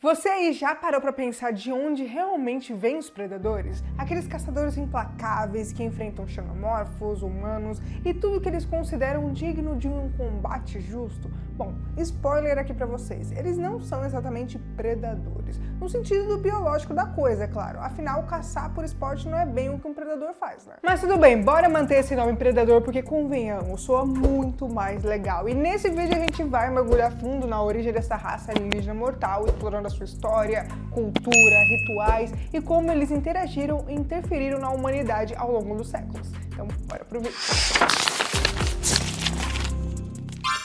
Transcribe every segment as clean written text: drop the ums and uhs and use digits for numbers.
Você aí já parou para pensar de onde realmente vêm os predadores? Aqueles caçadores implacáveis que enfrentam xenomorfos, humanos e tudo que eles consideram digno de um combate justo? Bom, spoiler aqui para vocês, eles não são exatamente predadores, no sentido biológico da coisa, é claro. Afinal, caçar por esporte não é bem o que um predador faz, né? Mas tudo bem, bora manter esse nome predador porque, convenhamos, soa muito mais legal. E nesse vídeo a gente vai mergulhar fundo na origem dessa raça alienígena mortal, explorando a sua história, cultura, rituais e como eles interagiram e interferiram na humanidade ao longo dos séculos. Então, bora pro vídeo.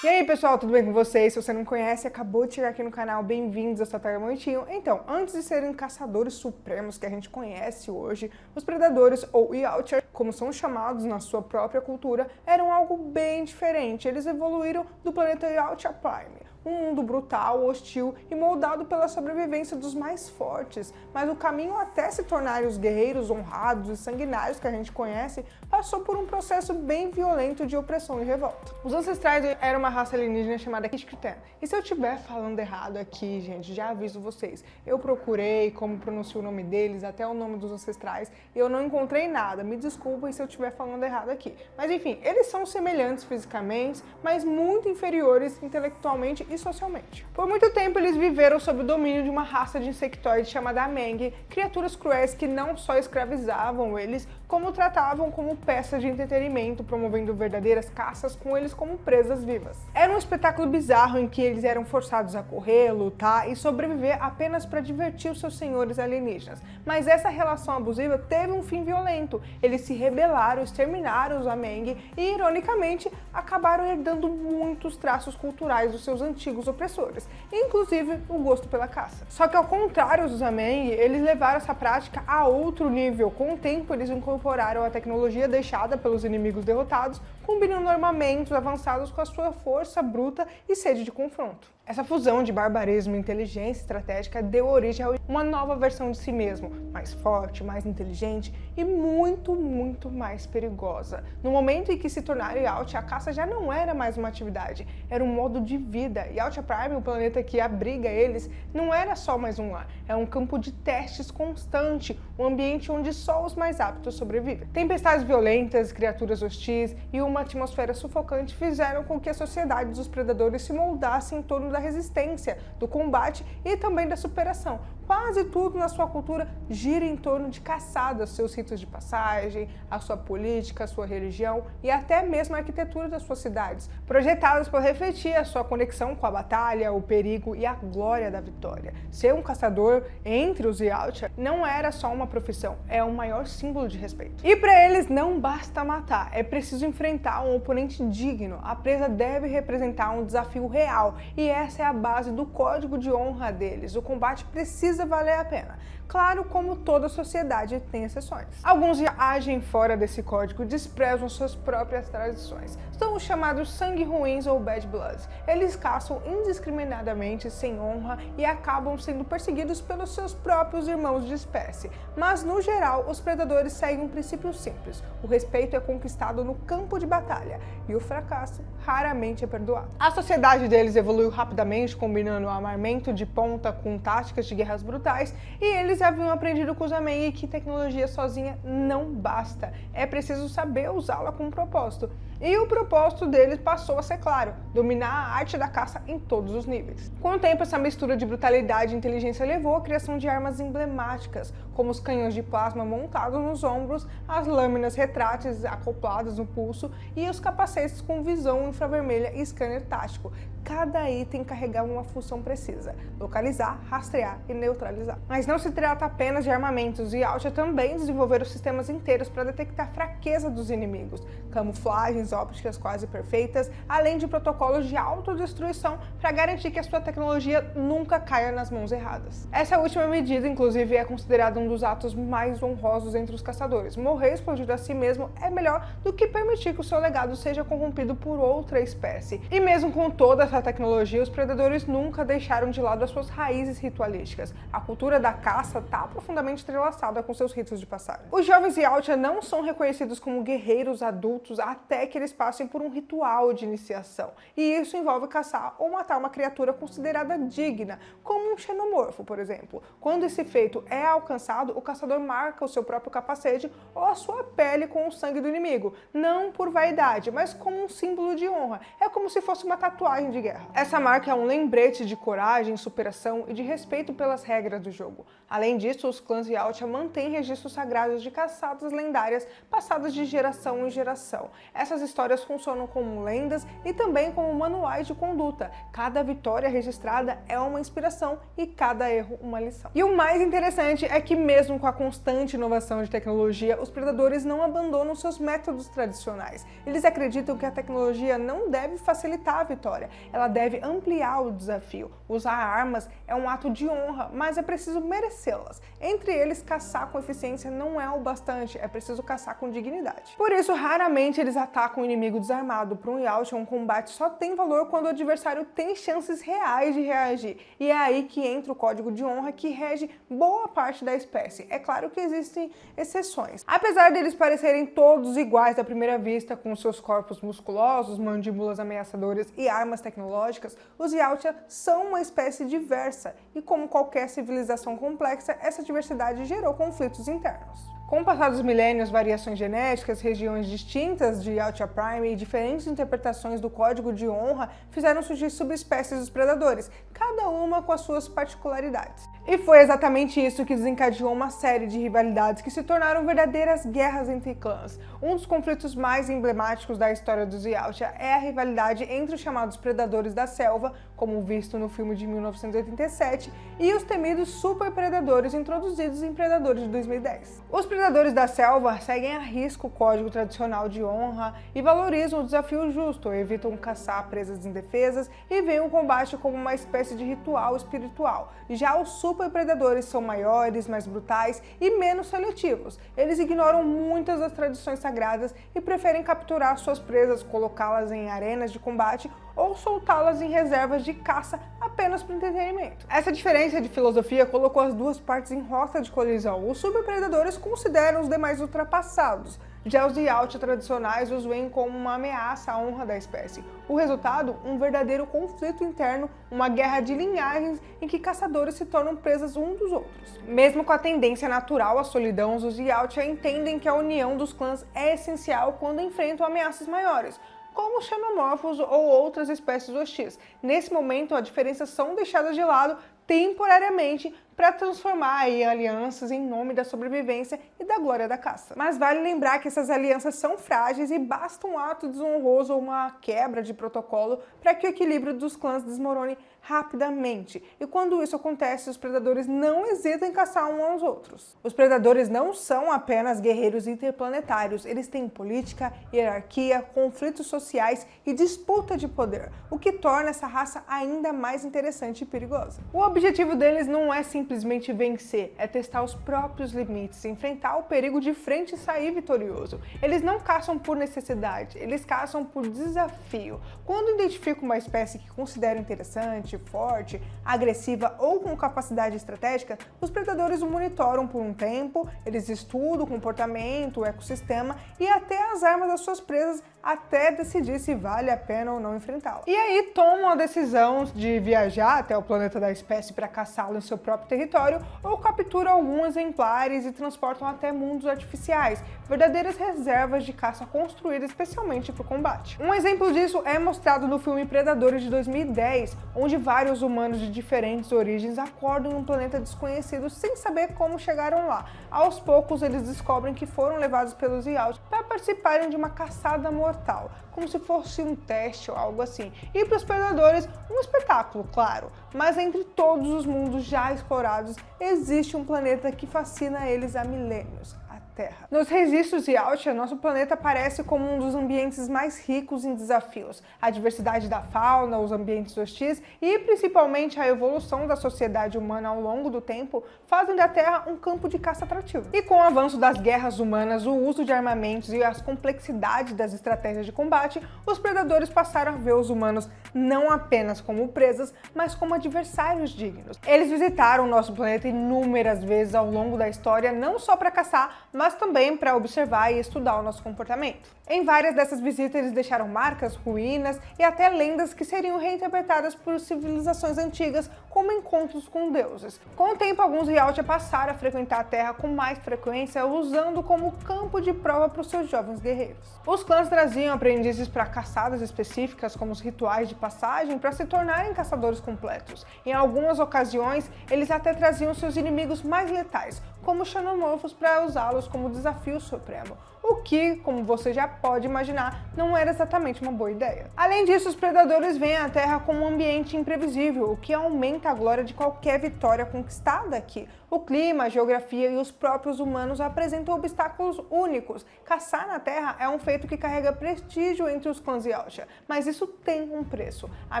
E aí pessoal, tudo bem com vocês? Se você não conhece, acabou de chegar aqui no canal, bem-vindos, eu sou a Tarja Moitinho. Então, antes de serem caçadores supremos que a gente conhece hoje, os predadores, ou Yautja, como são chamados na sua própria cultura, eram algo bem diferente. Eles evoluíram do planeta Yautja Prime, um mundo brutal, hostil e moldado pela sobrevivência dos mais fortes. Mas o caminho até se tornarem os guerreiros honrados e sanguinários que a gente conhece passou por um processo bem violento de opressão e revolta. Os ancestrais eram uma raça alienígena chamada Kishkrten. E se eu estiver falando errado aqui, gente, já aviso vocês. Eu procurei como pronunciar o nome deles, até o nome dos ancestrais, e eu não encontrei nada. Me desculpem se eu estiver falando errado aqui. Mas enfim, eles são semelhantes fisicamente, mas muito inferiores intelectualmente e socialmente. Por muito tempo eles viveram sob o domínio de uma raça de insectoides chamada Ameng, criaturas cruéis que não só escravizavam eles, como tratavam como peças de entretenimento, promovendo verdadeiras caças com eles como presas vivas. Era um espetáculo bizarro em que eles eram forçados a correr, lutar e sobreviver apenas para divertir os seus senhores alienígenas. Mas essa relação abusiva teve um fim violento. Eles se rebelaram, exterminaram os Ameng e, ironicamente, acabaram herdando muitos traços culturais dos seus antigos opressores, inclusive o gosto pela caça. Só que ao contrário dos Ameng, eles levaram essa prática a outro nível. Com o tempo, eles incorporaram a tecnologia deixada pelos inimigos derrotados, combinando armamentos avançados com a sua força bruta e sede de confronto. Essa fusão de barbarismo e inteligência estratégica deu origem a uma nova versão de si mesmo, mais forte, mais inteligente e muito mais perigosa. No momento em que se tornaram Yautja, a caça já não era mais uma atividade, era um modo de vida. Yautja Prime, o planeta que abriga eles, não era só mais um lar, é um campo de testes constante, um ambiente onde só os mais aptos sobrevivem. Tempestades violentas, criaturas hostis e uma atmosfera sufocante fizeram com que a sociedade dos predadores se moldasse em torno da resistência, do combate e também da superação. Quase tudo na sua cultura gira em torno de caçadas, seus ritos de passagem, a sua política, a sua religião e até mesmo a arquitetura das suas cidades, projetadas para refletir a sua conexão com a batalha, o perigo e a glória da vitória. Ser um caçador entre os Yautja não era só uma profissão, é o maior símbolo de respeito. E para eles não basta matar, é preciso enfrentar um oponente digno. A presa deve representar um desafio real e essa é a base do código de honra deles. O combate precisa valer a pena. Claro, como toda sociedade tem exceções. Alguns agem fora desse código e desprezam suas próprias tradições. São os chamados sangue ruins ou bad bloods. Eles caçam indiscriminadamente, sem honra e acabam sendo perseguidos pelos seus próprios irmãos de espécie. Mas, no geral, os predadores seguem um princípio simples. O respeito é conquistado no campo de batalha e o fracasso raramente é perdoado. A sociedade deles evoluiu rapidamente, combinando o armamento de ponta com táticas de guerras brutais, e eles haviam aprendido com os Ameng que tecnologia sozinha não basta. É preciso saber usá-la com propósito. E o propósito deles passou a ser claro: dominar a arte da caça em todos os níveis. Com o tempo, essa mistura de brutalidade e inteligência levou à criação de armas emblemáticas, como os canhões de plasma montados nos ombros, as lâminas retráteis acopladas no pulso e os capacetes com visão infravermelha e scanner tático. Cada item carregava uma função precisa: localizar, rastrear e neutralizar. Mas não se trata apenas de armamentos. E Yautja também desenvolveram sistemas inteiros para detectar a fraqueza dos inimigos, camuflagens ópticas quase perfeitas, além de protocolos de autodestruição para garantir que a sua tecnologia nunca caia nas mãos erradas. Essa última medida, inclusive, é considerada um dos atos mais honrosos entre os caçadores. Morrer explodido a si mesmo é melhor do que permitir que o seu legado seja corrompido por outra espécie. E mesmo com toda essa dessa tecnologia, os predadores nunca deixaram de lado as suas raízes ritualísticas. A cultura da caça está profundamente entrelaçada com seus ritos de passagem. Os jovens Yautja não são reconhecidos como guerreiros adultos até que eles passem por um ritual de iniciação. E isso envolve caçar ou matar uma criatura considerada digna, como um xenomorfo, por exemplo. Quando esse feito é alcançado, o caçador marca o seu próprio capacete ou a sua pele com o sangue do inimigo, não por vaidade, mas como um símbolo de honra. É como se fosse uma tatuagem de guerra. Essa marca é um lembrete de coragem, superação e de respeito pelas regras do jogo. Além disso, os clãs Yautja mantêm registros sagrados de caçadas lendárias passadas de geração em geração. Essas histórias funcionam como lendas e também como manuais de conduta. Cada vitória registrada é uma inspiração e cada erro uma lição. E o mais interessante é que mesmo com a constante inovação de tecnologia, os predadores não abandonam seus métodos tradicionais. Eles acreditam que a tecnologia não deve facilitar a vitória, ela deve ampliar o desafio. Usar armas é um ato de honra, mas é preciso merecê-las. Entre eles, caçar com eficiência não é o bastante, é preciso caçar com dignidade. Por isso, raramente eles atacam o inimigo desarmado. Para um Yautja, um combate só tem valor quando o adversário tem chances reais de reagir. E é aí que entra o código de honra que rege boa parte da espécie. É claro que existem exceções. Apesar deles parecerem todos iguais à primeira vista, com seus corpos musculosos, mandíbulas ameaçadoras e armas tecnológicas, os Yautja são uma espécie diversa e, como qualquer civilização complexa, essa diversidade gerou conflitos internos. Com o passar dos milênios, variações genéticas, regiões distintas de Yautja Prime e diferentes interpretações do código de honra fizeram surgir subespécies dos predadores, cada uma com as suas particularidades. E foi exatamente isso que desencadeou uma série de rivalidades que se tornaram verdadeiras guerras entre clãs. Um dos conflitos mais emblemáticos da história dos Yautja é a rivalidade entre os chamados predadores da selva, como visto no filme de 1987, e os temidos superpredadores introduzidos em Predadores de 2010. Os predadores da selva seguem à risca o código tradicional de honra e valorizam o desafio justo, evitam caçar presas indefesas e veem o combate como uma espécie de ritual espiritual. Já os superpredadores são maiores, mais brutais e menos seletivos. Eles ignoram muitas das tradições sagradas e preferem capturar suas presas, colocá-las em arenas de combate ou soltá-las em reservas de caça apenas para entretenimento. Essa diferença de filosofia colocou as duas partes em rota de colisão. Os superpredadores consideram os demais ultrapassados. Já os Yautja tradicionais os veem como uma ameaça à honra da espécie. O resultado? Um verdadeiro conflito interno, uma guerra de linhagens em que caçadores se tornam presas uns dos outros. Mesmo com a tendência natural à solidão, os Yautja entendem que a união dos clãs é essencial quando enfrentam ameaças maiores, como xenomorfos ou outras espécies hostis. Nesse momento, as diferenças são deixadas de lado temporariamente para transformar em alianças em nome da sobrevivência e da glória da caça. Mas vale lembrar que essas alianças são frágeis e basta um ato desonroso ou uma quebra de protocolo para que o equilíbrio dos clãs desmorone rapidamente. E quando isso acontece, os predadores não hesitam em caçar uns aos outros. Os predadores não são apenas guerreiros interplanetários, eles têm política, hierarquia, conflitos sociais e disputa de poder, o que torna essa raça ainda mais interessante e perigosa. O objetivo deles não é simplesmente vencer, é testar os próprios limites, enfrentar o perigo de frente e sair vitorioso. Eles não caçam por necessidade, eles caçam por desafio. Quando identificam uma espécie que consideram interessante, forte, agressiva ou com capacidade estratégica, os predadores o monitoram por um tempo, eles estudam o comportamento, o ecossistema e até as armas das suas presas até decidir se vale a pena ou não enfrentá-la. E aí tomam a decisão de viajar até o planeta da espécie para caçá-lo em seu próprio território ou capturam alguns exemplares e transportam até mundos artificiais, verdadeiras reservas de caça construídas especialmente para o combate. Um exemplo disso é mostrado no filme Predadores de 2010, onde vários humanos de diferentes origens acordam em um planeta desconhecido sem saber como chegaram lá. Aos poucos eles descobrem que foram levados pelos Yautja para participarem de uma caçada mortal, como se fosse um teste ou algo assim. E para os predadores, um espetáculo, claro. Mas entre todos os mundos já explorados, existe um planeta que fascina eles há milênios, a Terra. Nos registros Yautja, nosso planeta aparece como um dos ambientes mais ricos em desafios. A diversidade da fauna, os ambientes hostis e principalmente a evolução da sociedade humana ao longo do tempo fazem da Terra um campo de caça atrativo. E com o avanço das guerras humanas, o uso de armamentos e as complexidades das estratégias de combate, os predadores passaram a ver os humanos não apenas como presas, mas como adversários dignos. Eles visitaram o nosso planeta inúmeras vezes ao longo da história, não só para caçar, mas também para observar e estudar o nosso comportamento. Em várias dessas visitas, eles deixaram marcas, ruínas e até lendas que seriam reinterpretadas por civilizações antigas como encontros com deuses. Com o tempo, alguns Yautja passaram a frequentar a Terra com mais frequência, usando como campo de prova para os seus jovens guerreiros. Os clãs traziam aprendizes para caçadas específicas, como os rituais de passagem, para se tornarem caçadores completos. Em algumas ocasiões, eles até traziam seus inimigos mais letais, como os xenomorfos, para usá-los como desafio supremo. O que, como você já pode imaginar, não era exatamente uma boa ideia. Além disso, os predadores veem a Terra como um ambiente imprevisível, o que aumenta a glória de qualquer vitória conquistada aqui. O clima, a geografia e os próprios humanos apresentam obstáculos únicos. Caçar na Terra é um feito que carrega prestígio entre os clãs Yautja, mas isso tem um preço. À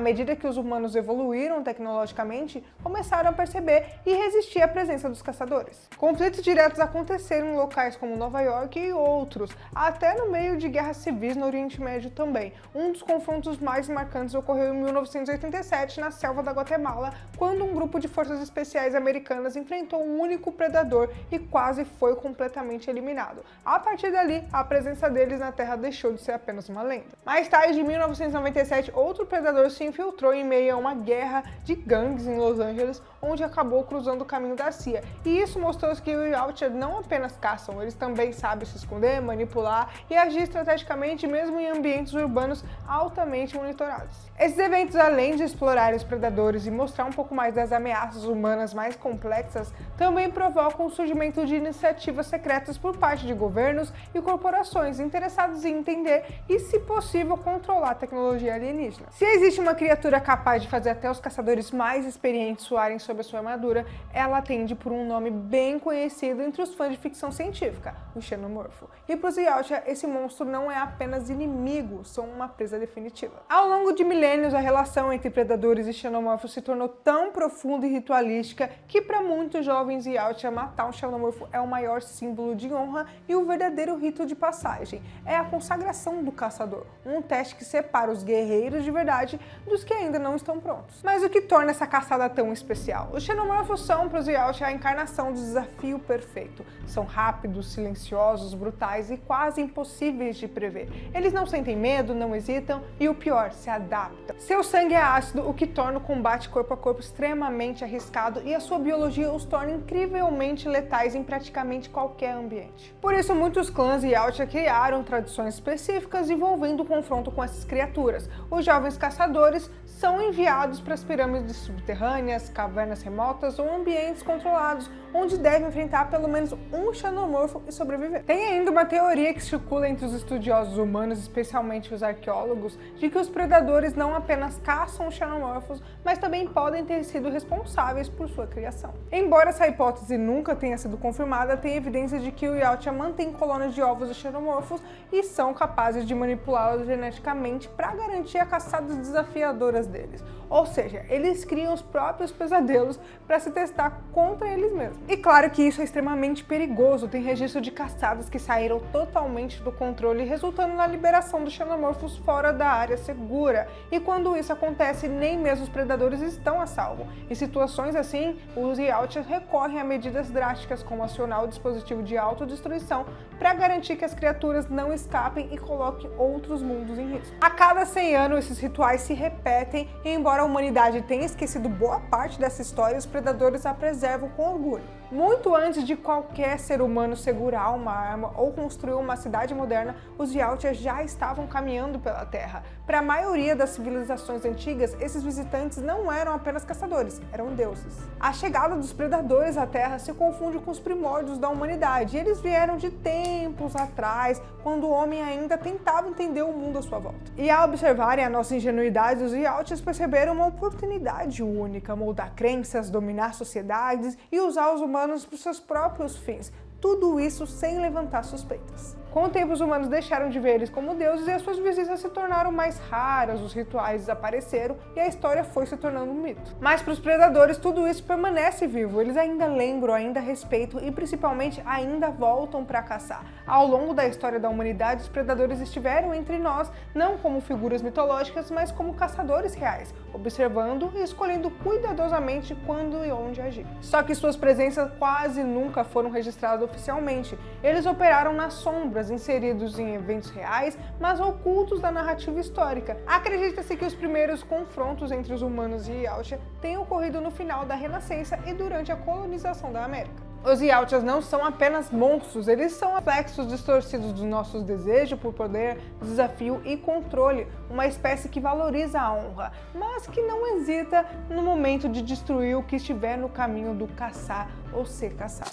medida que os humanos evoluíram tecnologicamente, começaram a perceber e resistir à presença dos caçadores. Conflitos diretos aconteceram em locais como Nova York e outros, até no meio de guerras civis no Oriente Médio também. Um dos confrontos mais marcantes ocorreu em 1987, na selva da Guatemala, quando um grupo de forças especiais americanas enfrentou um único predador e quase foi completamente eliminado. A partir dali, a presença deles na Terra deixou de ser apenas uma lenda. Mais tarde, em 1997, outro predador se infiltrou em meio a uma guerra de gangues em Los Angeles, onde acabou cruzando o caminho da CIA. E isso mostrou que os Yautja não apenas caçam, eles também sabem se esconder, manipular e agir estrategicamente mesmo em ambientes urbanos altamente monitorados. Esses eventos, além de explorar os predadores e mostrar um pouco mais das ameaças humanas mais complexas, também provocam o surgimento de iniciativas secretas por parte de governos e corporações interessados em entender e, se possível, controlar a tecnologia alienígena. Se existe uma criatura capaz de fazer até os caçadores mais experientes suarem sob a sua armadura, ela atende por um nome bem conhecido entre os fãs de ficção científica, o xenomorfo. E para os Yautja, esse monstro não é apenas inimigo, são uma presa definitiva. Ao longo de milênios, a relação entre predadores e xenomorfos se tornou tão profunda e ritualística que, para muitos jovens Yautja, matar um xenomorfo é o maior símbolo de honra e o verdadeiro rito de passagem. É a consagração do caçador, um teste que separa os guerreiros de verdade dos que ainda não estão prontos. Mas o que torna essa caçada tão especial? Os xenomorfos são, para os Yautja, a encarnação do desafio perfeito. São rápidos, silenciosos, brutais e quase impossíveis de prever. Eles não sentem medo, não hesitam e, o pior, se adaptam. Seu sangue é ácido, o que torna o combate corpo a corpo extremamente arriscado, e a sua biologia os torna incrivelmente letais em praticamente qualquer ambiente. Por isso, muitos clãs Yautja criaram tradições específicas envolvendo o confronto com essas criaturas. Os jovens caçadores são enviados para as pirâmides subterrâneas, cavernas remotas ou ambientes controlados, onde devem enfrentar pelo menos um xenomorfo e sobreviver. Tem ainda uma teoria que circula entre os estudiosos humanos, especialmente os arqueólogos, de que os predadores não apenas caçam os xenomorfos, mas também podem ter sido responsáveis por sua criação. Embora essa hipótese nunca tenha sido confirmada, tem evidência de que o Yautja mantém colônias de ovos de xenomorfos e são capazes de manipulá-los geneticamente para garantir a caçadas desafiadoras deles. Ou seja, eles criam os próprios pesadelos para se testar contra eles mesmos. E claro que isso é extremamente perigoso, tem registro de caçadas que saíram totalmente do controle, resultando na liberação dos xenomorfos fora da área segura. E quando isso acontece, nem mesmo os predadores estão a salvo. Em situações assim, os Yautja recorrem a medidas drásticas, como acionar o dispositivo de autodestruição para garantir que as criaturas não escapem e coloquem outros mundos em risco. A cada 100 anos, esses rituais se repetem e, embora a humanidade tenha esquecido boa parte dessa história, os predadores a preservam com orgulho. Muito antes de qualquer ser humano segurar uma arma ou construir uma cidade moderna, os Yautja já estavam caminhando pela Terra. Para a maioria das civilizações antigas, esses visitantes não eram apenas caçadores, eram deuses. A chegada dos predadores à Terra se confunde com os primórdios da humanidade, e eles vieram de tempos atrás, quando o homem ainda tentava entender o mundo à sua volta. E ao observarem a nossa ingenuidade, os Yautja perceberam uma oportunidade única: moldar crenças, dominar sociedades e usar os humanos para os seus próprios fins. tudo isso sem levantar suspeitas. Com o tempo, os humanos deixaram de ver eles como deuses e as suas visitas se tornaram mais raras, os rituais desapareceram e a história foi se tornando um mito. Mas para os predadores, tudo isso permanece vivo, eles ainda lembram, ainda respeitam e principalmente ainda voltam para caçar. Ao longo da história da humanidade, os predadores estiveram entre nós, não como figuras mitológicas, mas como caçadores reais, observando e escolhendo cuidadosamente quando e onde agir. Só que suas presenças quase nunca foram registradas oficialmente, eles operaram nas sombras, inseridos em eventos reais, mas ocultos da narrativa histórica. Acredita-se que os primeiros confrontos entre os humanos e Yautja tenham ocorrido no final da Renascença e durante a colonização da América. Os Yautjas não são apenas monstros, eles são reflexos distorcidos dos nossos desejos por poder, desafio e controle, uma espécie que valoriza a honra, mas que não hesita no momento de destruir o que estiver no caminho do caçar ou ser caçado.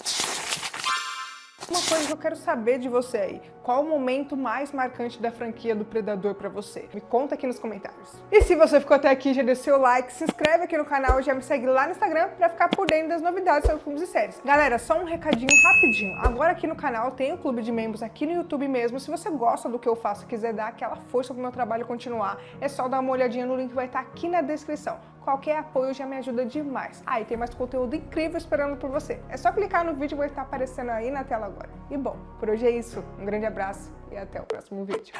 Uma coisa que eu quero saber de você aí, qual o momento mais marcante da franquia do Predador pra você? Me conta aqui nos comentários. E se você ficou até aqui, já deixou o like, se inscreve aqui no canal e já me segue lá no Instagram pra ficar por dentro das novidades sobre filmes e séries. Galera, só um recadinho rapidinho. Agora aqui no canal tem o clube de membros aqui no YouTube mesmo. Se você gosta do que eu faço e quiser dar aquela força pro meu trabalho continuar, é só dar uma olhadinha no link que vai estar aqui na descrição. Qualquer apoio já me ajuda demais. E tem mais conteúdo incrível esperando por você. É só clicar no vídeo que vai estar aparecendo aí na tela agora. E bom, por hoje é isso. Um grande abraço e até o próximo vídeo.